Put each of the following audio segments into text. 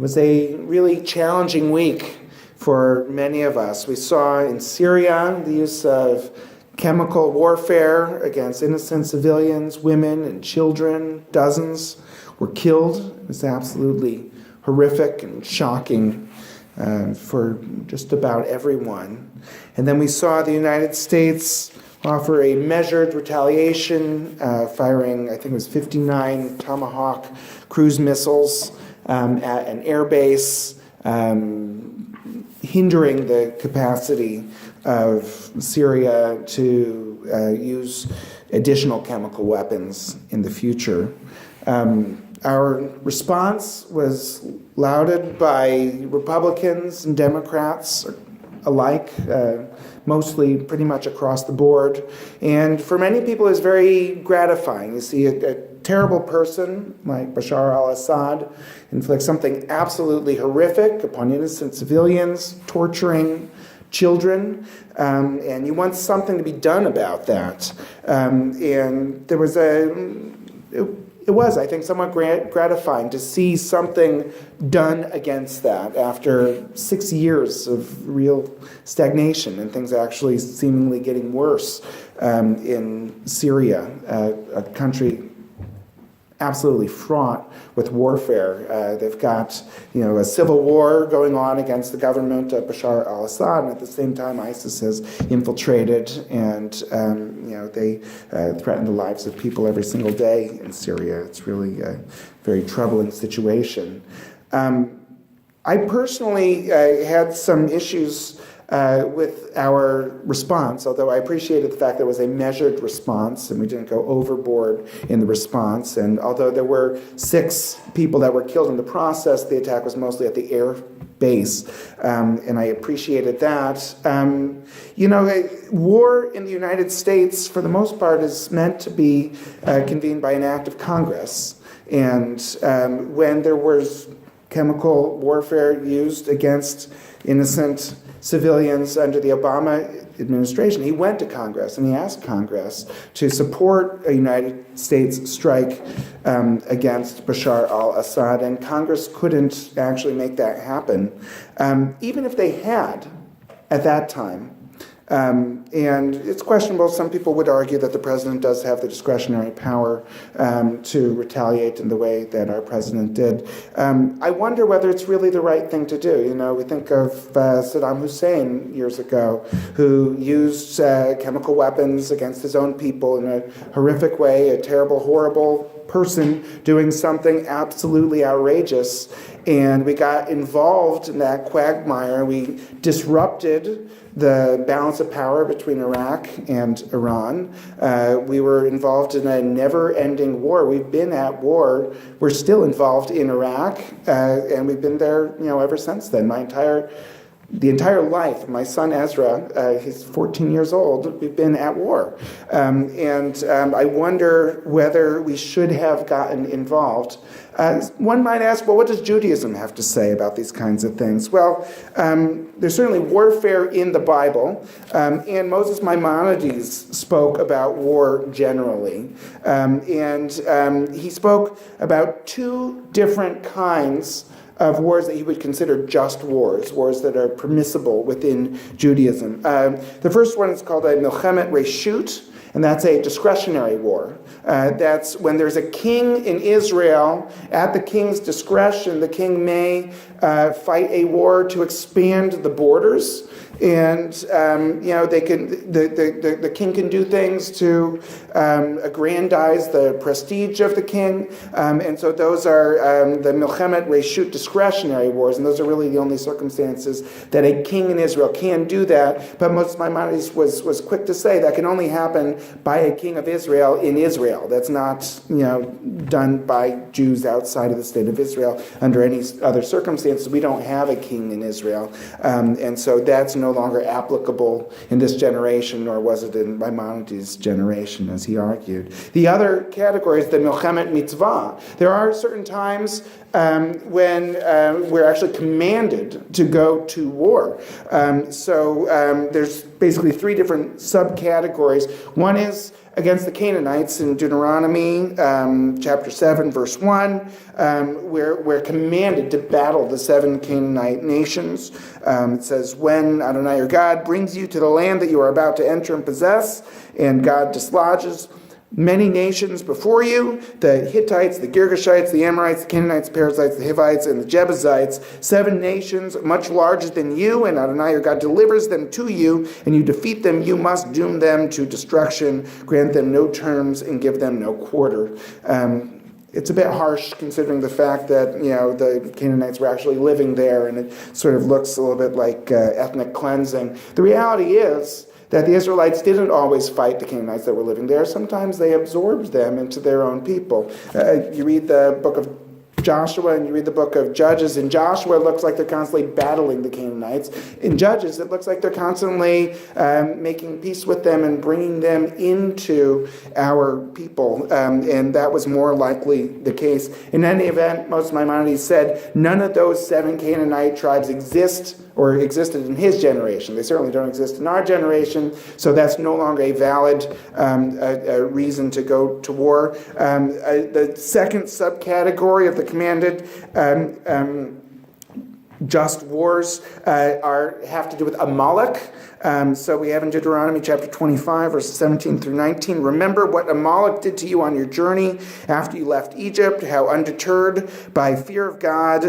It was a really challenging week for many of us. We saw in Syria the use of chemical warfare against innocent civilians, women and children. Dozens were killed. It was absolutely horrific and shocking for just about everyone. And then we saw the United States offer a measured retaliation, firing, I think it was 59 Tomahawk cruise missiles at an airbase, hindering the capacity of Syria to use additional chemical weapons in the future. Our response was lauded by Republicans and Democrats alike, mostly pretty much across the board. And for many people, it's very gratifying. You see a terrible person like Bashar al-Assad inflict something absolutely horrific upon innocent civilians, torturing children, and you want something to be done about that. And there was it was, I think, somewhat gratifying to see something done against that after 6 years of real stagnation and things actually seemingly getting worse in Syria, a country absolutely fraught with warfare. They've got, a civil war going on against the government of Bashar al-Assad, and at the same time ISIS has infiltrated and, they threaten the lives of people every single day in Syria. It's really a very troubling situation. I personally had some issues with our response, although I appreciated the fact that it was a measured response and we didn't go overboard in the response. And although there were 6 people that were killed in the process, the attack was mostly at the air base, and I appreciated that. War in the United States, for the most part, is meant to be convened by an act of Congress. And when there was chemical warfare used against innocent civilians under the Obama administration, he went to Congress and he asked Congress to support a United States strike against Bashar al-Assad, and Congress couldn't actually make that happen, even if they had at that time. And it's questionable. Some people would argue that the president does have the discretionary power to retaliate in the way that our president did. I wonder whether it's really the right thing to do. We think of Saddam Hussein years ago, who used chemical weapons against his own people in a horrific way, a terrible, horrible person doing something absolutely outrageous. And we got involved in that quagmire. We disrupted the balance of power between Iraq and Iran. We were involved in a never-ending war. We've been at war. We're still involved in Iraq, and we've been there, ever since then. The entire life of my son Ezra, he's 14 years old, we've been at war. And I wonder whether we should have gotten involved. One might ask, well, what does Judaism have to say about these kinds of things? Well, there's certainly warfare in the Bible, and Moses Maimonides spoke about war generally. And he spoke about 2 different kinds of wars that he would consider just wars, wars that are permissible within Judaism. The first one is called a milchemet reshut, and that's a discretionary war. That's when there's a king in Israel. At the king's discretion, the king may fight a war to expand the borders. And the king can do things to aggrandize the prestige of the king, and so those are the milchemet reshut discretionary wars, and those are really the only circumstances that a king in Israel can do that. But Moses Maimonides was quick to say that can only happen by a king of Israel in Israel. That's not done by Jews outside of the state of Israel under any other circumstances. We don't have a king in Israel, and so that's no longer applicable in this generation, nor was it in Maimonides' generation, as he argued. The other category is the milchemet mitzvah. There are certain times when we're actually commanded to go to war. So there's basically 3 different subcategories. One is against the Canaanites in Deuteronomy chapter 7, verse 1. We're commanded to battle the 7 Canaanite nations. It says, when Adonai your God brings you to the land that you are about to enter and possess, and God dislodges many nations before you, the Hittites, the Girgashites, the Amorites, the Canaanites, the Perizzites, the Hivites, and the Jebusites, 7 nations much larger than you, and Adonai your God delivers them to you, and you defeat them, you must doom them to destruction, grant them no terms, and give them no quarter. It's a bit harsh considering the fact that, the Canaanites were actually living there, and it sort of looks a little bit like ethnic cleansing. The reality is that the Israelites didn't always fight the Canaanites that were living there. Sometimes they absorbed them into their own people. You read the book of Joshua and you read the book of Judges. In Joshua, it looks like they're constantly battling the Canaanites. In Judges, it looks like they're constantly making peace with them and bringing them into our people. And that was more likely the case. In any event, most Maimonides said none of those 7 Canaanite tribes exist or existed in his generation. They certainly don't exist in our generation, so that's no longer a valid reason to go to war. The second subcategory of the commanded just wars have to do with Amalek. So we have in Deuteronomy chapter 25, verses 17 through 19, remember what Amalek did to you on your journey after you left Egypt, how undeterred by fear of God,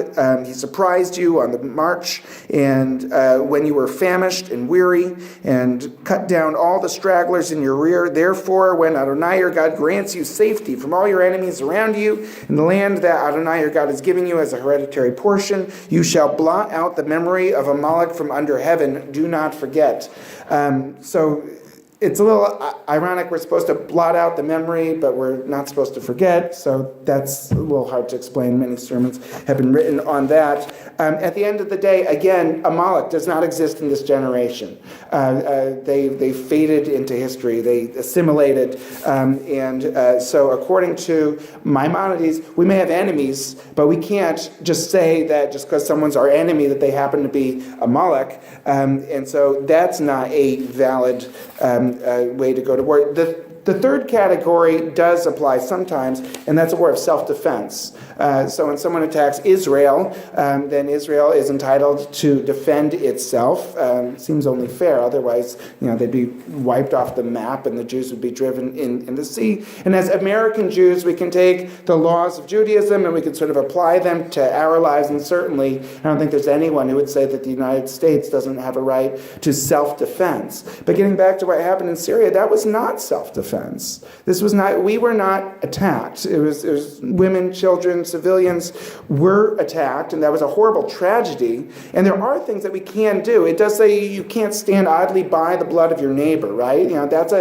he surprised you on the march, and when you were famished and weary, and cut down all the stragglers in your rear. Therefore, when Adonai your God grants you safety from all your enemies around you, in the land that Adonai your God is giving you as a hereditary portion, you shall blot out the memory of Amalek from under heaven. Do not forget. So it's a little ironic. We're supposed to blot out the memory, but we're not supposed to forget. So that's a little hard to explain. Many sermons have been written on that. At the end of the day, again, Amalek does not exist in this generation. They faded into history. They assimilated. So according to Maimonides, we may have enemies, but we can't just say that just because someone's our enemy that they happen to be Amalek. And so that's not a valid way to go to war. The third category does apply sometimes, and that's a war of self-defense. So when someone attacks Israel, then Israel is entitled to defend itself. Seems only fair. Otherwise, they'd be wiped off the map, and the Jews would be driven in the sea. And as American Jews, we can take the laws of Judaism and we can sort of apply them to our lives. And certainly, I don't think there's anyone who would say that the United States doesn't have a right to self-defense. But getting back to what happened in Syria, that was not self-defense. This was not. We were not attacked. It was women, children, civilians were attacked, and that was a horrible tragedy. And there are things that we can do. It does say you can't stand idly by the blood of your neighbor, right? That's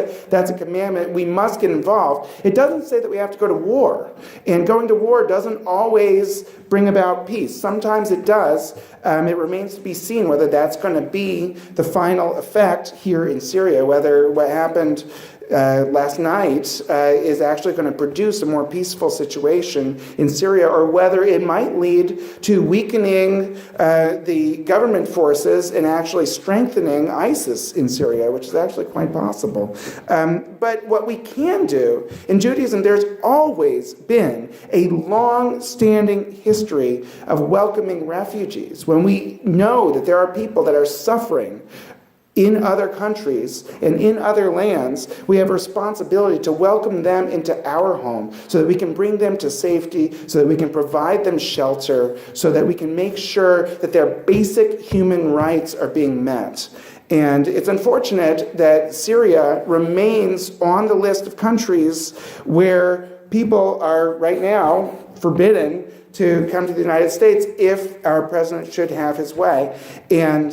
a commandment. We must get involved. It doesn't say that we have to go to war, and going to war doesn't always bring about peace. Sometimes it does. It remains to be seen whether that's going to be the final effect here in Syria, whether what happened last night is actually going to produce a more peaceful situation in Syria, or whether it might lead to weakening the government forces and actually strengthening ISIS in Syria, which is actually quite possible. But what we can do, in Judaism, there's always been a long-standing history of welcoming refugees. When we know that there are people that are suffering in other countries and in other lands, we have a responsibility to welcome them into our home so that we can bring them to safety, so that we can provide them shelter, so that we can make sure that their basic human rights are being met. And it's unfortunate that Syria remains on the list of countries where people are right now forbidden to come to the United States if our president should have his way. And,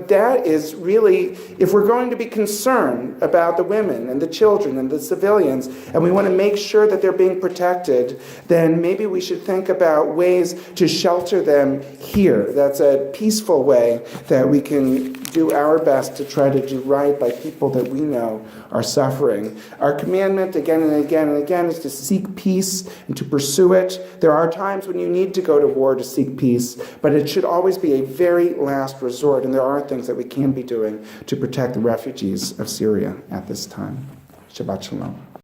that is really, if we're going to be concerned about the women and the children and the civilians, and we want to make sure that they're being protected, then maybe we should think about ways to shelter them here. That's a peaceful way that we can do our best to try to do right by people that we know are suffering. Our commandment again and again and again is to seek peace and to pursue it. There are times when you need to go to war to seek peace, but it should always be a very last resort, and there are things that we can be doing to protect the refugees of Syria at this time. Shabbat Shalom.